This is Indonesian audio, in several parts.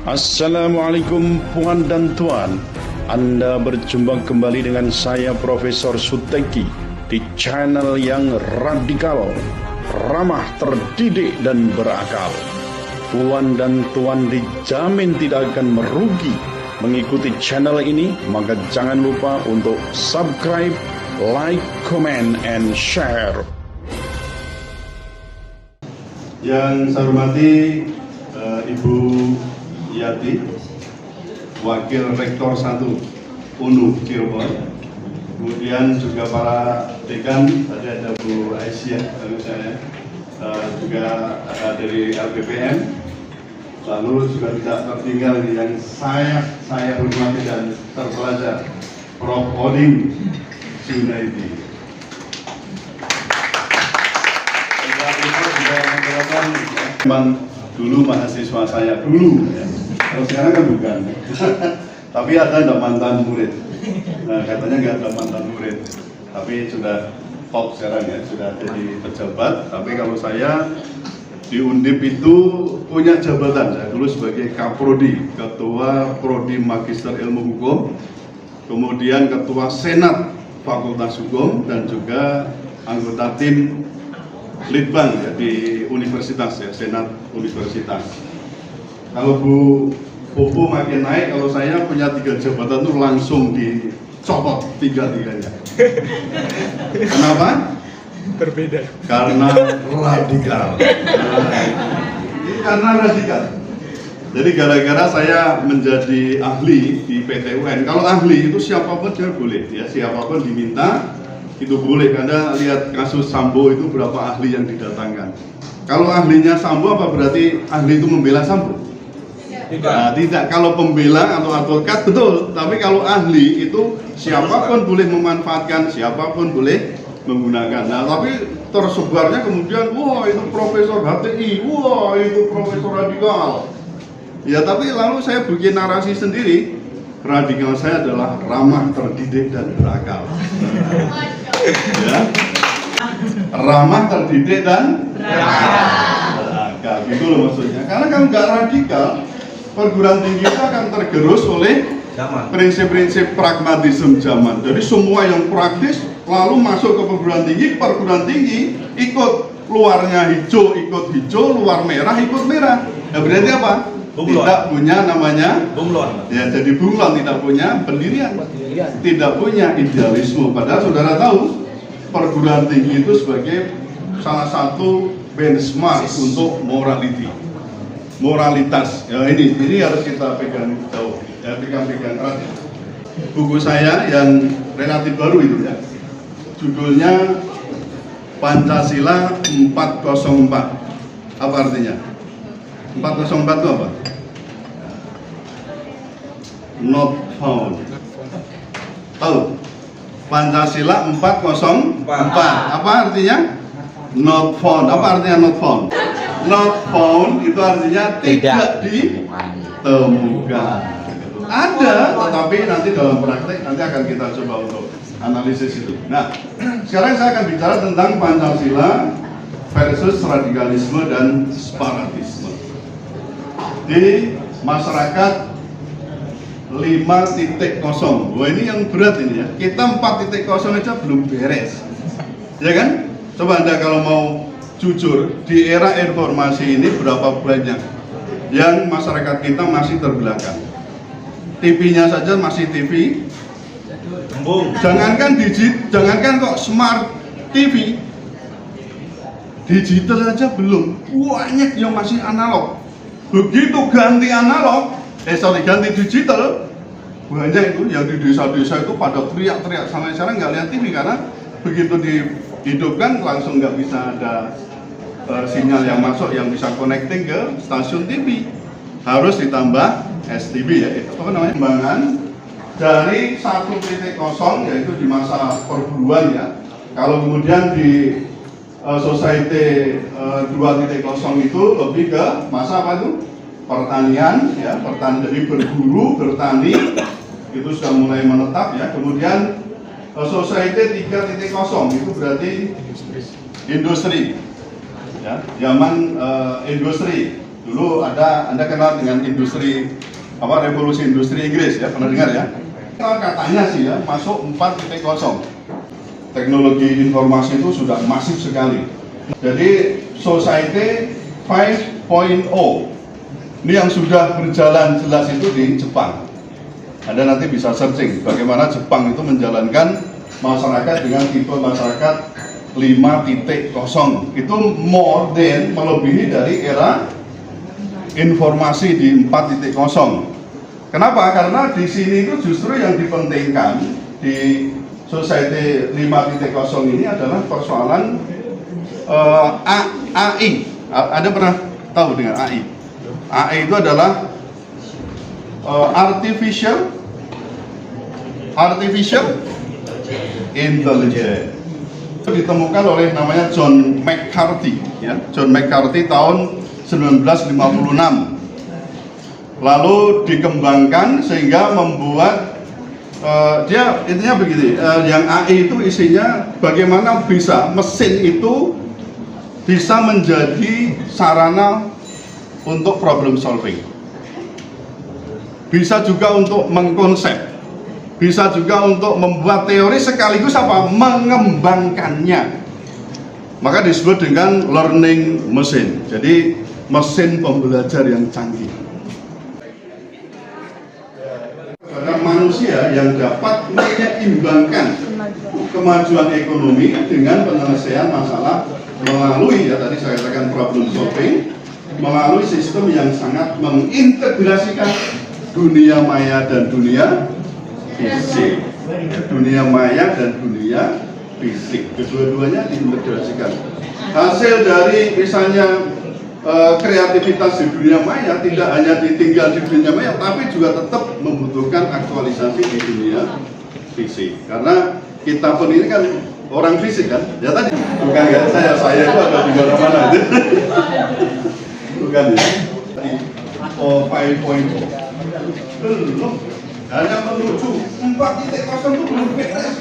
Assalamualaikum puan dan tuan. Anda berjumpa kembali dengan saya Profesor Suteki di channel yang radikal, ramah, terdidik dan berakal. Puan dan tuan dijamin tidak akan merugi mengikuti channel ini, maka jangan lupa untuk subscribe, like, comment, and share. Yang saya hormati Ibu Yati, Wakil Rektor 1 UNU Cirebon, kemudian juga para dekan, tadi ada Bu Aisyah, juga ada dari LPPM, lalu juga tidak tertinggal yang saya hormati dan terpelajar, Prof. Odin Junaidi. Memang dulu mahasiswa saya dulu, ya. Kalau sekarang kan bukan. Tapi ada mantan murid. Nah, katanya nggak ada mantan murid. Tapi sudah top sekarang ya, sudah jadi pejabat. Tapi kalau saya di Undip itu punya jabatan. Saya dulu sebagai Kaprodi, Ketua Prodi Magister Ilmu Hukum, kemudian Ketua Senat Fakultas Hukum, dan juga anggota tim Litbang ya, di universitas ya, Senat Universitas. Kalau Bu Popo makin naik, kalau saya punya 3 jabatan itu langsung dicopot tiga-tiganya. Kenapa? Berbeda. Karena radikal. Karena radikal. Jadi gara-gara saya menjadi ahli di PT UN. Kalau ahli itu siapapun dia boleh, ya siapapun diminta itu boleh. Karena lihat kasus Sambo itu berapa ahli yang didatangkan. Kalau ahlinya Sambo apa berarti ahli itu membela Sambo? Tidak. Nah, tidak. Kalau pembela atau advokat betul, tapi kalau ahli itu siapapun boleh memanfaatkan, siapapun boleh menggunakan. Nah, tapi tersebarnya kemudian, wah itu Profesor HTI, wah itu Profesor radikal. Ya, tapi lalu saya bikin narasi sendiri. Radikal saya adalah ramah, terdidik dan berakal. Ya, ramah, terdidik dan berakal, gitu loh maksudnya. Karena kalau nggak radikal, perguruan tinggi itu akan tergerus oleh prinsip-prinsip pragmatisme zaman. Jadi semua yang praktis lalu masuk ke perguruan tinggi ikut luarnya hijau, ikut hijau, luar merah, ikut merah. Nah, berarti apa? Bunglon. Tidak punya namanya bunglon. Ya, jadi bunglon, tidak punya pendirian, tidak punya idealisme. Padahal saudara tahu perguruan tinggi itu sebagai salah satu benchmark untuk moralitas. Ya, ini harus kita pegang jauh, ya, pegang erat. Buku saya yang relatif baru itu ya, judulnya Pancasila 404. Apa artinya? 404 itu apa? Not found. Tahu? Pancasila 404. Apa artinya? Not found. Apa artinya not found? Not found itu artinya tidak ditemukan. Ada, tetapi nanti dalam praktek nanti akan kita coba untuk analisis itu. Nah, sekarang saya akan bicara tentang Pancasila versus radikalisme dan separatisme di masyarakat 5.0. Wah, ini yang berat ini ya. Kita 4.0 aja belum beres, ya kan? Coba Anda kalau mau jujur, di era informasi ini berapa banyak yang masyarakat kita masih terbelakang. TV-nya saja masih TV. Jangankan kok smart TV, digital aja belum. Banyak yang masih analog. Begitu ganti analog, ganti digital, banyak itu yang di desa-desa itu pada teriak-teriak. Sampai sekarang nggak lihat TV karena begitu dihidupkan langsung nggak bisa ada sinyal yang masuk yang bisa connecting ke stasiun TV. Harus ditambah STB ya, itu apa namanya, kembangan dari 1.0 yaitu di masa perburuan ya. Kalau kemudian di Society 2.0 itu lebih ke masa apa itu? Pertanian ya, jadi berburu, bertani itu sudah mulai menetap ya. Kemudian Society 3.0 itu berarti industri ya, zaman industri. Dulu Anda kenal dengan revolusi industri Inggris ya, pernah dengar ya? Katanya sih ya, masuk 4.0. Teknologi informasi itu sudah masif sekali. Jadi Society 5.0 ini yang sudah berjalan jelas itu di Jepang. Anda nanti bisa searching bagaimana Jepang itu menjalankan masyarakat dengan tipe masyarakat 5.0. Itu more than, melebihi dari era informasi di 4.0. Kenapa? Karena di sini itu justru yang dipentingkan di Society 5.0 ini adalah persoalan AI. Ada pernah tahu dengan AI? AI itu adalah artificial intelligence. Itu ditemukan oleh namanya John McCarthy ya. John McCarthy tahun 1956. Lalu dikembangkan sehingga membuat dia intinya begini, yang AI itu isinya bagaimana bisa mesin itu bisa menjadi sarana untuk problem solving, bisa juga untuk mengkonsep, bisa juga untuk membuat teori sekaligus mengembangkannya. Maka disebut dengan learning machine, jadi mesin pembelajar yang canggih. Manusia yang dapat menyeimbangkan kemajuan ekonomi dengan penyelesaian masalah melalui, ya tadi saya katakan problem solving, melalui sistem yang sangat mengintegrasikan dunia maya dan dunia fisik. Dunia maya dan dunia fisik, kedua-duanya diintegrasikan. Hasil dari misalnya kreativitas di dunia maya tidak hanya ditinggal di dunia maya, tapi juga tetap membutuhkan aktualisasi di dunia fisik. Karena kita pun ini kan orang fisik kan, ya tadi bukan ya, saya itu ada di mana-mana itu, bukan ya. 5.0 belum, hanya menuju 4.0 itu belum beres.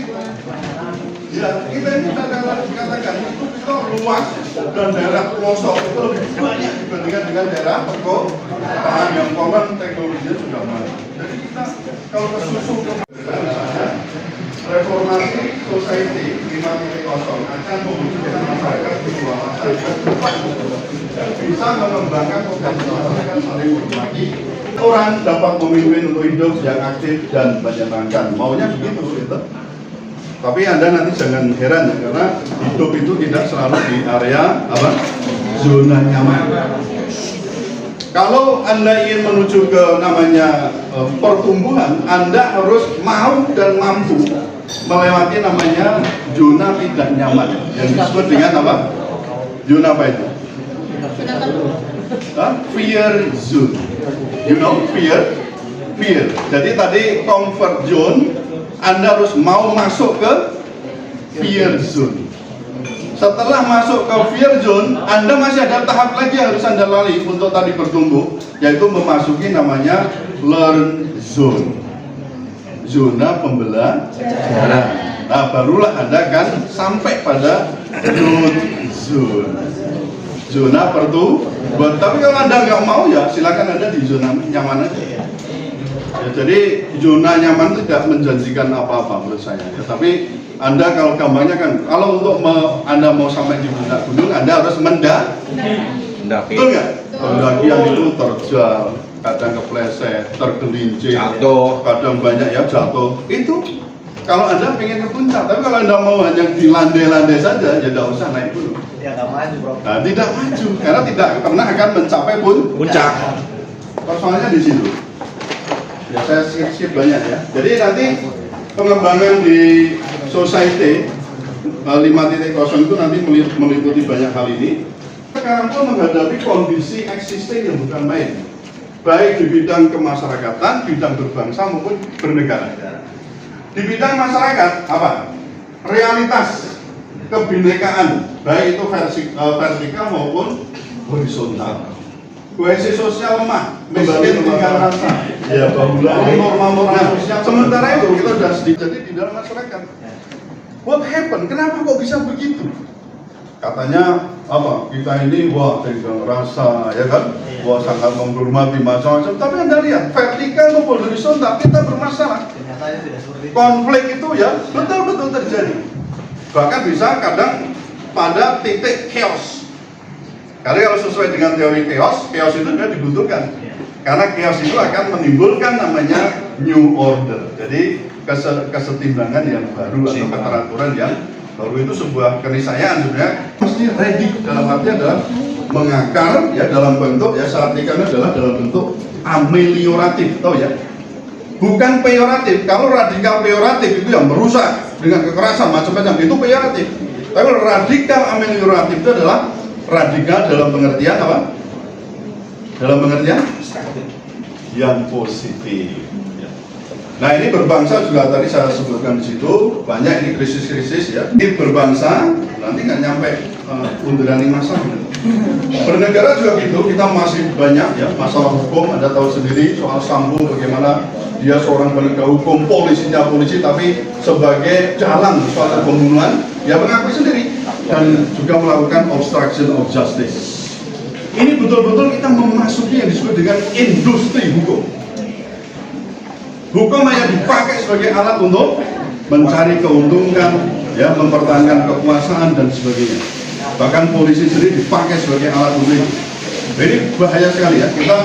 Ya, kita ini katakan itu kita luas dan daerah pelosok itu lebih banyak dibandingkan dengan daerah perkotaan yang konon teknologinya sudah maju. Jadi kita kalau kesusu misalnya reformasi society 5.0 akan mewujudkan masyarakat di bawah masyarakat bisa mengembangkan potensi masyarakat saling berbagi. Orang dapat memimpin untuk hidup yang aktif dan menyenangkan. Maunya begitu gitu. Tapi Anda nanti jangan heran ya, karena hidup itu tidak selalu di area zona nyaman. Kalau Anda ingin menuju ke namanya pertumbuhan, Anda harus mau dan mampu melewati namanya zona tidak nyaman yang disebut dengan apa? Zona apa itu? Fear zone. You know fear? Jadi tadi comfort zone, Anda harus mau masuk ke fear zone. Setelah masuk ke fear zone, Anda masih ada tahap lagi yang harus Anda lalui untuk tadi bertumbuh, yaitu memasuki namanya learn zone, zona pembelajaran. Nah, barulah Anda akan sampai pada growth zone, zona pertumbuhan. Tapi kalau Anda nggak mau, ya silakan Anda di zona nyaman aja. Ya, jadi zona nyaman tidak menjanjikan apa-apa menurut saya. Ya, tapi Anda kalau gampangnya kan, kalau untuk Anda mau sampai di puncak gunung, Anda harus mendaki. Betul nggak? Pendakian itu terjal, kadang kepleset, tergelincir, jatuh, kadang banyak ya jatuh. Itu kalau Anda pengen ke puncak. Tapi kalau Anda mau hanya di landai-landai saja, ya tidak usah naik gunung. Ya nggak maju, bro. Nah, tidak maju karena tidak pernah akan mencapai puncak. Persoalannya di situ. Ya saya skip banyak ya. Jadi nanti pengembangan di society 5.0 itu nanti meliputi banyak hal ini. Sekarang pun menghadapi kondisi existing yang bukan main, baik di bidang kemasyarakatan, bidang berbangsa maupun bernegara. Di bidang masyarakat apa? Realitas kebinekaan, baik itu vertikal maupun horizontal. Kohesi sosial lemah, miskin tinggal rasa, ya norma-norma sosial. Sementara itu kita sudah sedikit jadi di dalam masyarakat. What happened? Kenapa kok bisa begitu? katanya apa? Kita ini wah tenggang rasa, ya kan? Wah sangat menghormati macam-macam. Tapi Anda lihat vertikal maupun horizontal kita bermasalah. Konflik itu ya betul-betul terjadi. Bahkan bisa kadang pada titik chaos. Karena kalau sesuai dengan teori chaos itu sudah dibutuhkan. Karena chaos itu akan menimbulkan namanya new order. Jadi kesetimbangan yang baru atau keteraturan yang baru itu sebuah keniscayaan sebenarnya pasti ready dalam arti adalah mengakar ya dalam bentuk ya seartikannya adalah dalam bentuk amelioratif, tahu ya? Bukan peyoratif. Kalau radikal peyoratif itu yang merusak dengan kekerasan macam-macam itu peyoratif. Tapi kalau radikal amelioratif itu adalah radikal dalam pengertian apa? Dalam pengertian yang positif. Nah ini berbangsa juga tadi saya sebutkan di situ banyak ini krisis-krisis ya. Ini berbangsa nanti nggak nyampe unduran masa. Bernegara juga gitu, kita masih banyak ya masalah hukum. Anda tahu sendiri soal Sambo bagaimana dia seorang penegak hukum, polisinya polisi tapi sebagai dalang suatu pembunuhan dia mengakui sendiri dan juga melakukan obstruction of justice. Ini betul-betul kita memasuki yang disebut dengan industri hukum. Hukum hanya dipakai sebagai alat untuk mencari keuntungan, ya, mempertahankan kekuasaan dan sebagainya. Bahkan polisi sendiri dipakai sebagai alat untuk itu. Jadi bahaya sekali ya. Kita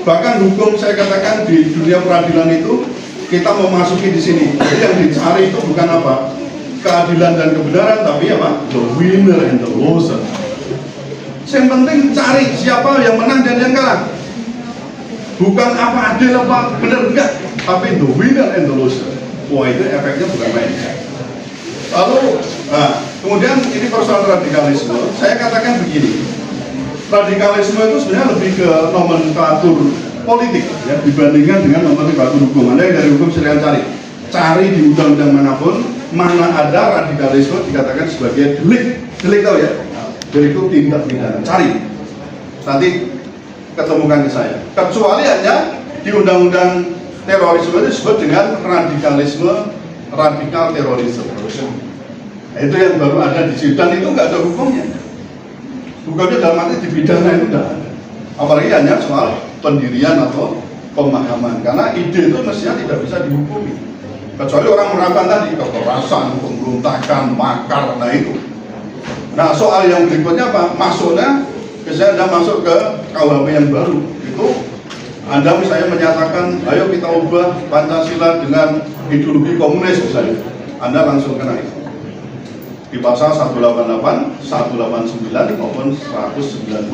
bahkan hukum saya katakan di dunia peradilan itu kita memasuki di sini. Jadi yang dicari itu bukan apa keadilan dan kebenaran, tapi apa the winner and the loser. Yang penting cari siapa yang menang dan yang kalah. Bukan apa adil apa benar enggak, tapi the winner and the loser. Wah itu efeknya bukan main. Lalu, kemudian ini persoalan radikalisme. Saya katakan begini, radikalisme itu sebenarnya lebih ke nomenklatur politik ya dibandingkan dengan nomenklatur hukum. Anda yang dari hukum silahkan cari di undang-undang manapun mana ada radikalisme dikatakan sebagai delik tahu ya, delik itu tindak pidana. Cari, nanti ketemukan ke saya. Kecuali hanya di undang-undang terorisme itu disebut dengan radikalisme, radikal terorisme. Nah, itu yang baru ada di sini dan itu nggak ada hukumnya. Hukumnya dalam arti di pidana itu nggak ada. Apalagi hanya soal pendirian atau pemahaman. Karena ide itu mestinya tidak bisa dihukumi. Kecuali orang menerapkan tadi kekerasan, pemberontakan, makar, nah itu. Nah soal yang berikutnya apa? Masuknya biasanya Anda masuk ke KUHP yang baru itu Anda misalnya menyatakan ayo kita ubah Pancasila dengan ideologi komunis misalnya, Anda langsung kena itu di pasal 188, 189 maupun 190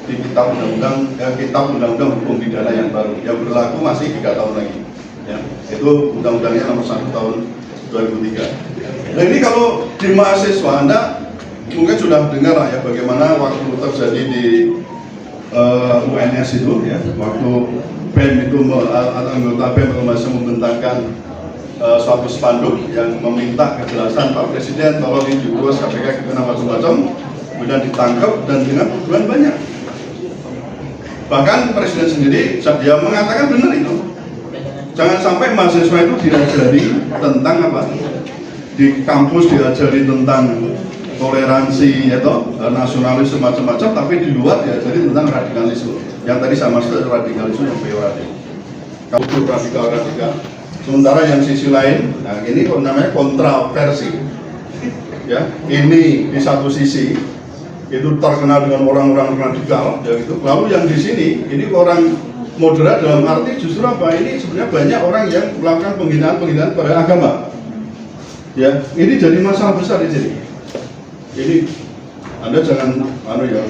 di kitab undang-undang hukum pidana yang baru yang berlaku masih 3 tahun lagi ya. Itu undang-undangnya nomor 1 tahun 2003. Nah ini kalau di mahasiswa Anda mungkin sudah dengar lah ya bagaimana waktu terjadi di UNS itu ya, waktu BEM itu anggota BEM membentangkan suatu spanduk yang meminta kejelasan Pak Presiden tolong diurus KPK kenapa macam-macam, kemudian ditangkap dan dengan tuduhan banyak. Bahkan Presiden sendiri dia mengatakan benar itu. Jangan sampai mahasiswa itu diajari tentang apa? Di kampus diajari tentang toleransi atau nasionalis macam-macam, tapi di luar diajari tentang radikalisme. Yang tadi saya maksud radikalisme yang peyoratif. Kalau radikal. Sementara yang sisi lain, nah ini namanya kontroversi. Ya, ini di satu sisi itu terkenal dengan orang-orang radikal, ya gitu. Lalu yang di sini, ini orang moderat dalam arti justru apa? Ini sebenarnya banyak orang yang melakukan penghinaan pada agama. Ya, ini jadi masalah besar di sini. Ini Anda jangan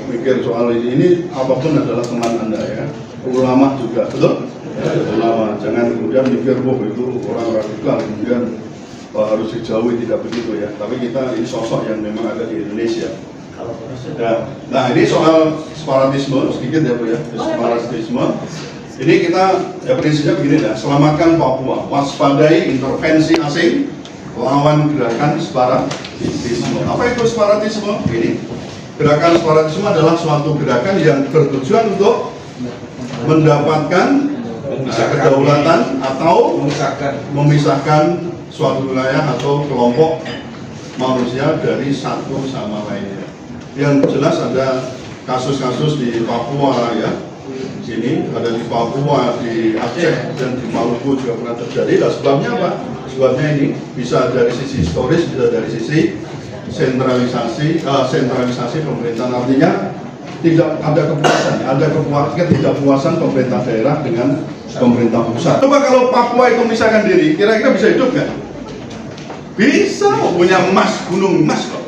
mikir soal ini apapun adalah teman Anda ya. Ulama juga, betul? Ulama, jangan kemudian mikir itu orang radikal kemudian harus dijauhi, tidak begitu ya. Tapi kita ini sosok yang memang ada di Indonesia. Nah ini soal separatisme sedikit ya Bu ya, separatisme. Ini kita ya prinsipnya begini ya, selamatkan Papua, waspadai intervensi asing, lawan gerakan separatisme. Apa itu separatisme? Ini gerakan separatisme adalah suatu gerakan yang bertujuan untuk mendapatkan kedaulatan atau memisahkan suatu wilayah atau kelompok manusia dari satu sama lainnya. Yang jelas ada kasus-kasus di Papua ya, sini ada di Papua, di Aceh dan di Maluku juga pernah terjadi. Dan sebabnya apa? Sebabnya ini bisa dari sisi historis, bisa dari sisi sentralisasi pemerintahan, artinya tidak ada kepuasan, ketidakpuasan pemerintah daerah dengan pemerintah pusat. Coba kalau Papua itu misalkan diri, kira-kira bisa hidup nggak? Bisa, punya emas, gunung emas kok.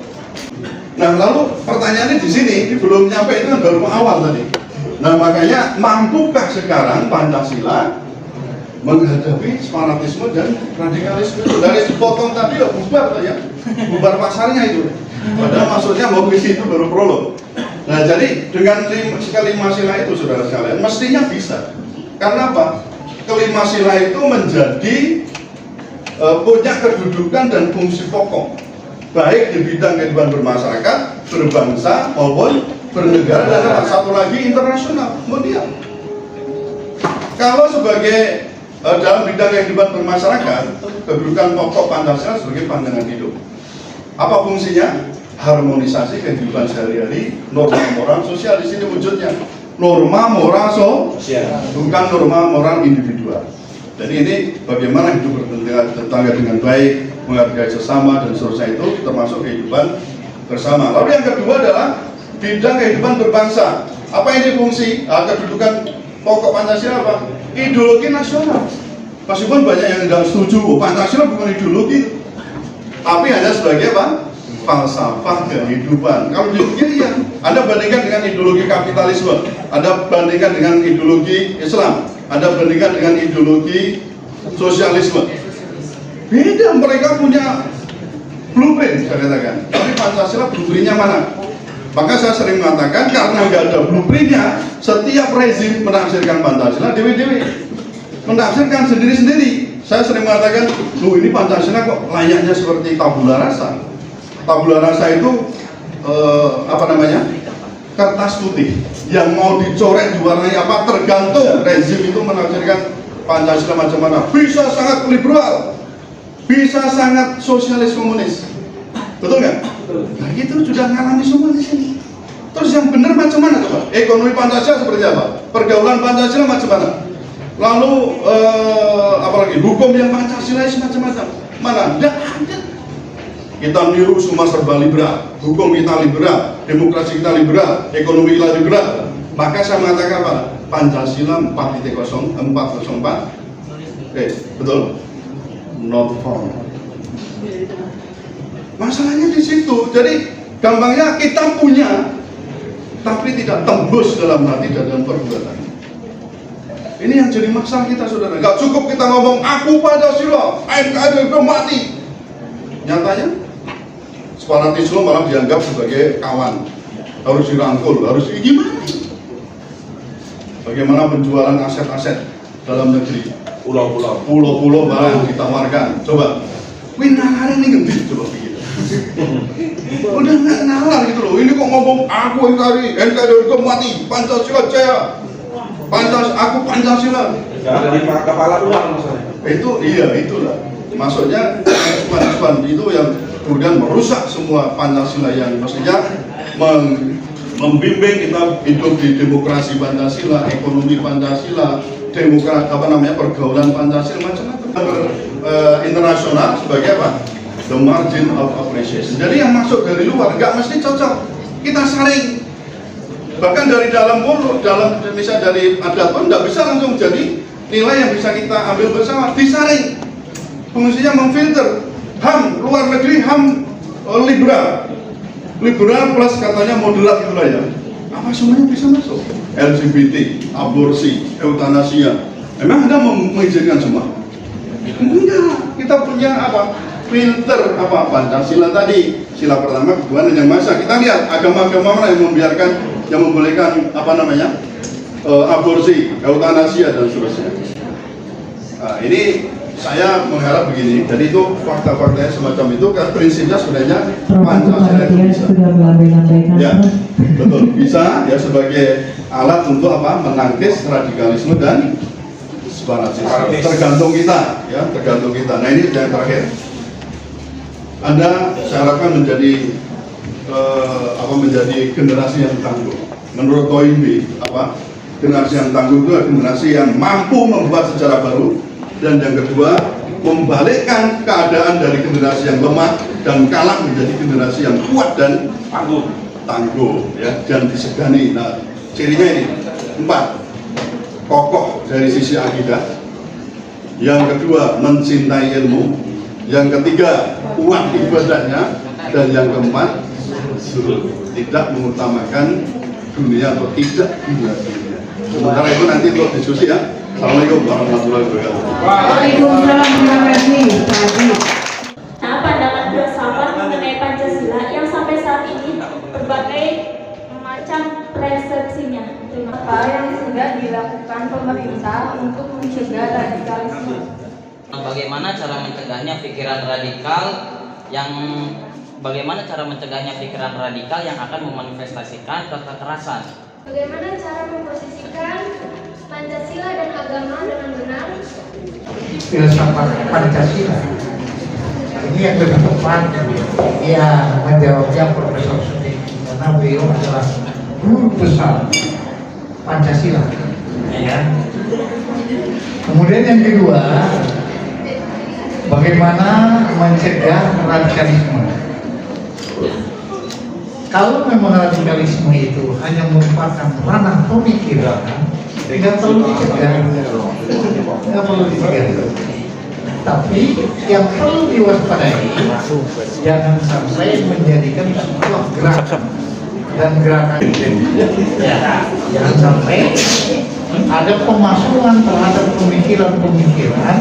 Nah lalu pertanyaannya di sini, belum nyampe itu kan baru awal tadi. Nah makanya mampukah sekarang Pancasila menghadapi separatisme dan radikalisme? Dari sepotong tadi ya bubar ya, bubar pasarnya itu. Padahal maksudnya mau ke situ baru prolog. Nah jadi dengan kelima sila itu saudara sekalian mestinya bisa. Karena apa? Kelima sila itu menjadi punya kedudukan dan fungsi pokok, baik di bidang kehidupan bermasyarakat, berbangsa maupun bernegara, dan satu lagi internasional. Kemudian kalau sebagai dalam bidang kehidupan bermasyarakat, kedudukan pokok Pancasila sebagai pandangan hidup. Apa fungsinya? Harmonisasi kehidupan sehari-hari, norma moral sosial. Di sini wujudnya norma moral sosial, bukan norma moral individual. Jadi ini bagaimana hidup bertetangga dengan baik, menghargai sesama dan seterusnya, itu termasuk kehidupan bersama. Lalu yang kedua adalah bidang kehidupan berbangsa. Apa ini fungsi? Kedudukan pokok Pancasila apa? Ideologi nasional. Meskipun banyak yang tidak setuju, Pancasila bukan ideologi, tapi hanya sebagai apa? Falsafah kehidupan. Kalau ideologi ya, Anda bandingkan dengan ideologi kapitalisme, Anda bandingkan dengan ideologi Islam, Anda bandingkan dengan ideologi sosialisme. Beda, mereka punya blueprint, saya katakan. Tapi Pancasila blueprintnya mana? Maka saya sering mengatakan, karena nggak ada blueprintnya, setiap rezim menafsirkan Pancasila dewe-dewe, menafsirkan sendiri-sendiri. Saya sering mengatakan, loh ini Pancasila kok layaknya seperti tabula rasa. Tabula rasa itu kertas putih yang mau dicoret diwarnai apa, tergantung rezim itu menafsirkan Pancasila macam mana. Bisa sangat liberal, bisa sangat sosialis komunis, betul nggak? Nah itu sudah ngalami semua di sini. Terus yang benar macam mana coba? Ekonomi Pancasila seperti apa? Pergaulan Pancasila macam mana? Lalu apalagi hukum yang Pancasilais macam-macam mana? Tidak ada. Kita niru semua serba liberal, hukum kita liberal, demokrasi kita liberal, ekonomi kita liberal. Maka saya mengatakan apa? Pancasila 4.0, 404. Betul? Not found. Masalahnya di situ. Jadi gampangnya kita punya, tapi tidak tembus dalam hati dan dalam perbuatan. Ini yang jadi masalah kita, saudara. Gak cukup kita ngomong aku Pancasila, NKRI itu mati. Nyatanya separatisme malah dianggap sebagai kawan, harus dirangkul, harus gimana? Bagaimana penjualan aset-aset dalam negeri, pulau-pulau barang ditawarkan. Coba, wih nalar ini ngendi, coba pikir. Udah nggak nalar gitu loh. Ini kok ngomong aku NKRI itu mati, Pancasila jaya, aku Pancasila. Dari kepala uang maksudnya. Itu iya itulah. Maksudnya ekspan itu yang kemudian merusak semua Pancasila yang mestinya membimbing kita hidup di demokrasi Pancasila, ekonomi Pancasila, pergaulan Pancasila macam-macam. Internasional sebagai apa? The margin of appreciation. Jadi yang masuk dari luar nggak mesti cocok. Kita saring. Bahkan dari dalam pun, misalnya dari adat pun nggak bisa langsung jadi nilai yang bisa kita ambil bersama. Disaring. Fungsinya memfilter. HAM luar negeri, HAM liberal plus katanya moderat itulah ya. Apa semuanya bisa masuk? LGBT, aborsi, eutanasia. Emang Anda mengizinkan semua? Enggak. Kita punya apa? Filter apa? Pancasila tadi, sila pertama, kedua, dan yang masa. Kita lihat agama-agama mana yang membiarkan, yang membolehkan aborsi, eutanasia dan seterusnya. Nah, ini saya mengharap begini, jadi itu fakta-faktanya semacam itu, kan prinsipnya sebenarnya Pancasila itu bisa. Ya, betul, bisa ya sebagai alat untuk apa? Menangkis radikalisme dan separatisme. Tergantung kita, ya, tergantung kita. Nah ini yang terakhir. Anda saya harapkan menjadi menjadi generasi yang tangguh. Menurut Toynbee, generasi yang tangguh itu adalah generasi yang mampu membuat sejarah baru, dan yang kedua membalikkan keadaan dari generasi yang lemah dan kalah menjadi generasi yang kuat dan tangguh ya, dan disegani. Nah, cirinya ini 4: kokoh dari sisi akidah, yang kedua mencintai ilmu, yang ketiga kuat ibadahnya, dan yang keempat tidak mengutamakan dunia atau tidak gila dunia. Sementara itu nanti untuk diskusi ya. Assalamualaikum warahmatullahi wabarakatuh. Waalaikumsalam warahmatullahi wabarakatuh. Nah, pandangan filsafat mengenai Pancasila yang sampai saat ini berbagai macam persepsinya. Apa yang sudah dilakukan pemerintah untuk mencegah radikalisme? Bagaimana cara mencegahnya pikiran radikal yang akan memanifestasikan kekerasan? Bagaimana cara memposisikan Pancasila dan agama dengan benar? Filsafat Pancasila ini yang lebih tepat ya menjawabnya Profesor Suteiki, karena beliau adalah guru besar Pancasila ya. Kemudian yang kedua, bagaimana mencegah radikalisme. Kalau memang radikalisme itu hanya merupakan ranah pemikiran, tidak perlu dicegah, Tapi yang perlu diwaspadai, jangan sampai menjadikan sebuah gerakan dan gerakan ya, jangan sampai ada pemasungan terhadap pemikiran-pemikiran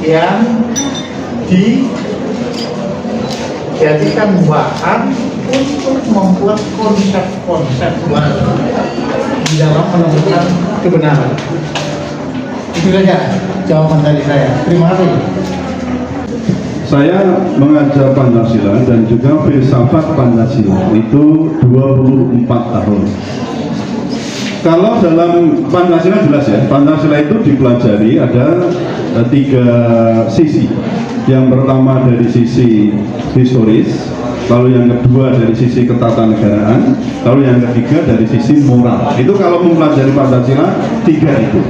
yang dijadikan bahan untuk membuat konsep-konsep baru di dalam menemukan kebenaran. Itu saja jawaban dari saya. Terima kasih. Saya mengajar Pancasila dan juga filsafat Pancasila itu 24 tahun. Kalau dalam Pancasila jelas ya, Pancasila itu dipelajari ada 3 sisi. Yang pertama dari sisi historis, lalu yang kedua dari sisi ketatanegaraan, lalu yang ketiga dari sisi moral. Itu kalau mempelajari Pancasila 3 itu.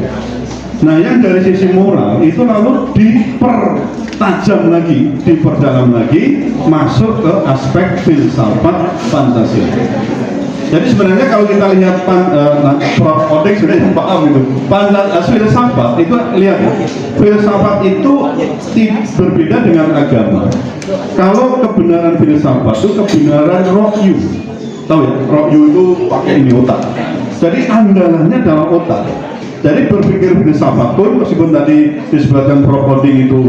Nah, yang dari sisi moral itu lalu dipertajam lagi, diperdalam lagi, masuk ke aspek filsafat Pancasila. Jadi sebenarnya kalau kita lihat Prof. Odek sebenarnya paham itu. Filsafat itu lihat ya, filsafat itu berbeda dengan agama. Kalau kebenaran filsafat itu kebenaran rokyu, tahu ya? Rokyu itu pakai ini otak. Jadi andalannya adalah otak. Jadi berpikir filsafat pun meskipun tadi disebutkan Prof. Odek itu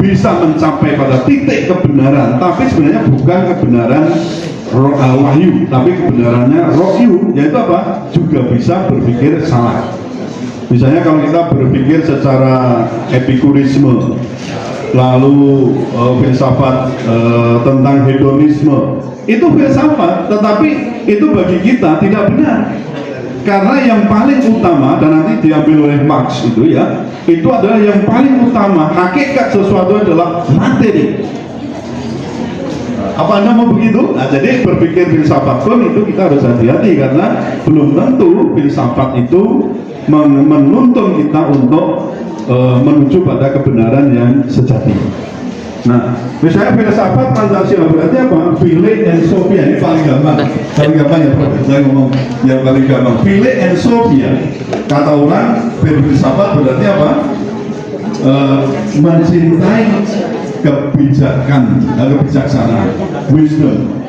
bisa mencapai pada titik kebenaran, tapi sebenarnya bukan kebenaran wahyu, tapi kebenarannya rokyu, yaitu apa? Juga bisa berpikir salah. Misalnya kalau kita berpikir secara epikurisme, lalu filsafat tentang hedonisme, itu filsafat, tetapi itu bagi kita tidak benar. Karena yang paling utama, dan nanti diambil oleh Marx itu ya, itu adalah yang paling utama, hakikat sesuatu adalah materi. Apa Anda mau begitu? Nah, jadi berpikir filsafat pun itu kita harus hati-hati, karena belum tentu filsafat itu menuntun kita untuk menuju pada kebenaran yang sejati. Nah, misalnya filsafat Pancasila berarti apa? Philip and Sophia, ini paling gampang ya Prof. Saya ngomong yang paling gampang. Philip and Sophia, kata orang filsafat berarti apa? Mencintai kebijaksanaan, wisdom.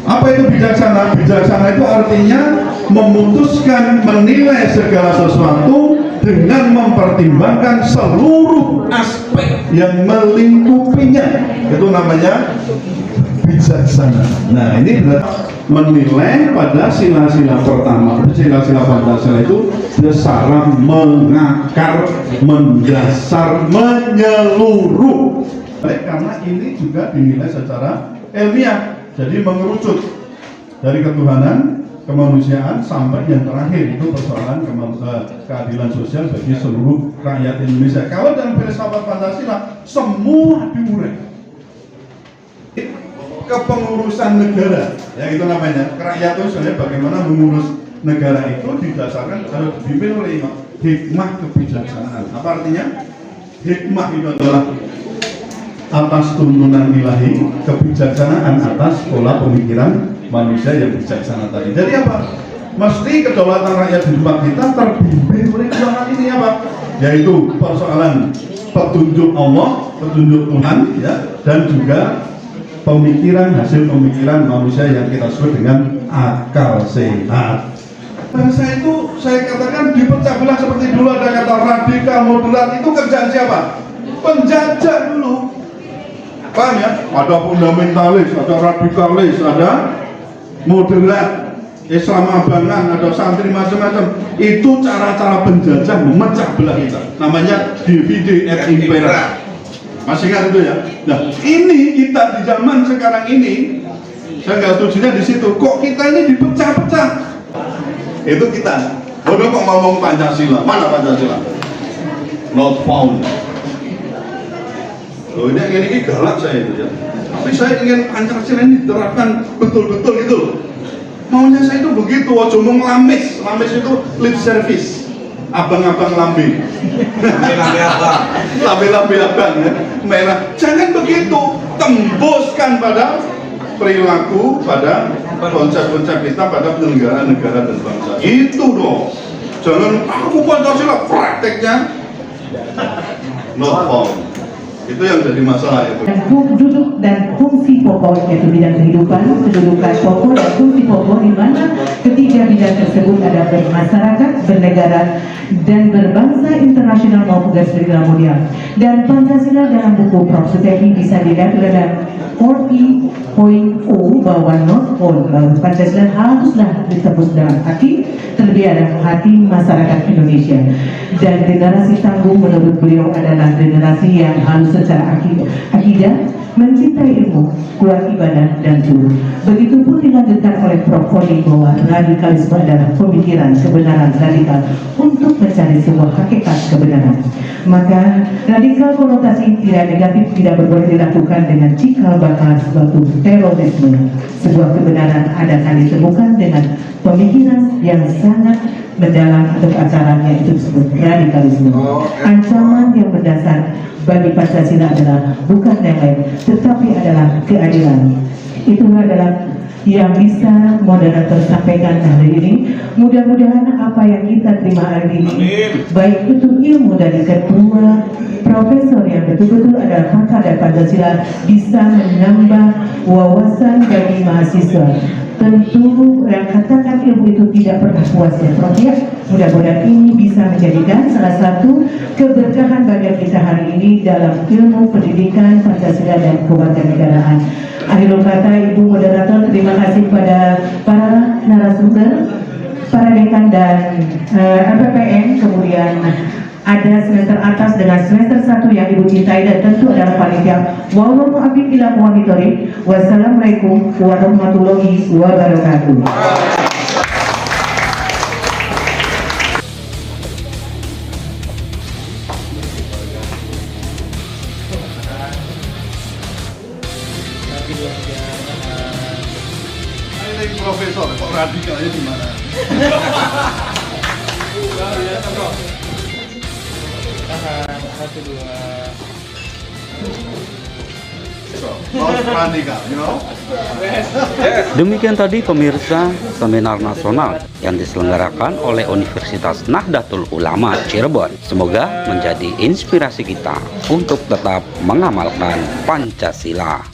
Apa itu bijaksana? Bijaksana itu artinya memutuskan, menilai segala sesuatu dengan mempertimbangkan seluruh aspek yang melingkupinya. Itu namanya bijaksana. Nah, ini menilai pada sila-sila pertama. Sila-sila Pancasila itu secara mengakar, mendasar, menyeluruh. Karena ini juga dinilai secara ilmiah, jadi mengerucut dari ketuhanan, kemanusiaan, sampai yang terakhir itu persoalan keadilan sosial bagi seluruh rakyat Indonesia. Kalau dalam filsafat Pancasila semua diurai. kepengurusan negara, ya itu namanya. Kerakyatan itu sebenarnya bagaimana mengurus negara itu didasarkan harus dipimpin oleh hikmah kebijaksanaan. Apa artinya? Hikmah itu adalah atas tuntunan ilahi, kebijaksanaan atas pola pemikiran manusia yang bijaksana tadi. Jadi apa? Mesti kedaulatan rakyat di tempat kita terbimbing oleh dua hal ini apa? Yaitu persoalan petunjuk Allah, petunjuk Tuhan, ya, dan juga hasil pemikiran manusia yang kita sebut dengan akal sehat. Bangsa itu saya katakan dipecah belah seperti dulu ada kata radikal, moderat, itu kerjaan siapa? Penjajah dulu. Paham ya? Ada fundamentalis, ada radikalis, ada moderat, Islam abangan, ada santri macam-macam. Itu cara-cara penjajah memecah belah kita. Namanya divide et impera. Masih ingat itu ya? Nah, ini kita di zaman sekarang ini, saya nggak setujunya di situ. Kok kita ini dipecah-pecah? Itu kita. Bodoh kok ngomong Pancasila. Mana Pancasila? Not found. Loh, ini galak saya itu ya. Tapi saya ingin Pancasila ini diterapkan betul-betul gitu. Maunya saya itu begitu. Ojo mau ngelamis. Lamis itu lip service. Abang-abang lambe. Lambe abang. Lambe abang ya. Merah. Jangan begitu. Tembuskan pada perilaku, pada konsep-konsep kita, pada penyelenggaraan negara dan bangsa. Itu dong. Jangan aku Pancasila prakteknya not found. Itu yang jadi masalah itu. Duduk dan fungsi pokok yaitu bidang kehidupan, kedudukan pokok dan fungsi pokok di mana ketiga bidang tersebut ada bermasyarakat, bernegara, dan berbangsa internasional maupun garis besar mondial. Dan Pancasila dalam buku Prof. Sutehi bisa dilihat dalam 40.0 bahwa not all Pancasila haruslah ditebus dalam hati, terlebih dalam hati masyarakat Indonesia. Dan generasi tangguh menurut beliau adalah generasi yang harus secara akidah mencintai ilmu, kuat ibadah dan jujur. Begitupun dilanjutkan oleh Prof. Koni bahwa radikalisme adalah pemikiran kebenaran radikal untuk mencari sebuah hakikat kebenaran. Maka radikal konotasi tidak negatif tidak boleh dilakukan dengan cikal bakal suatu terorisme. Sebuah kebenaran adakan ditemukan dengan pemikiran yang sangat mendalam atau acaranya itu disebut radikalisme. Ancaman yang mendasar bagi Pancasila adalah bukan yang lain, tetapi adalah keadilan. Itulah adalah yang bisa moderator sampaikan hari ini. Mudah-mudahan apa yang kita terima hari ini, baik itu ilmu dari ketua profesor yang betul-betul adalah pakar dari Pancasila, bisa menambah wawasan bagi mahasiswa. Tentu yang katakan ilmu itu tidak pernah puas ya Prof ya. Mudah-mudahan ini bisa menjadikan salah satu keberkahan bagi kita hari ini dalam ilmu pendidikan Pancasila dan kewarganegaraan. Akhirul kata Ibu Moderator, terima kasih pada para narasumber, para dekan dan LPPN, kemudian ada semester atas dengan semester 1 yang Ibu cintai dan tentu adalah panitia. Wallahu a'lam bila monitoring. Wassalamualaikum warahmatullahi wabarakatuh. Ini profesor kok radikalnya di mana? Satu dua. Radikal, you know? Demikian tadi pemirsa seminar nasional yang diselenggarakan oleh Universitas Nahdlatul Ulama Cirebon. Semoga menjadi inspirasi kita untuk tetap mengamalkan Pancasila.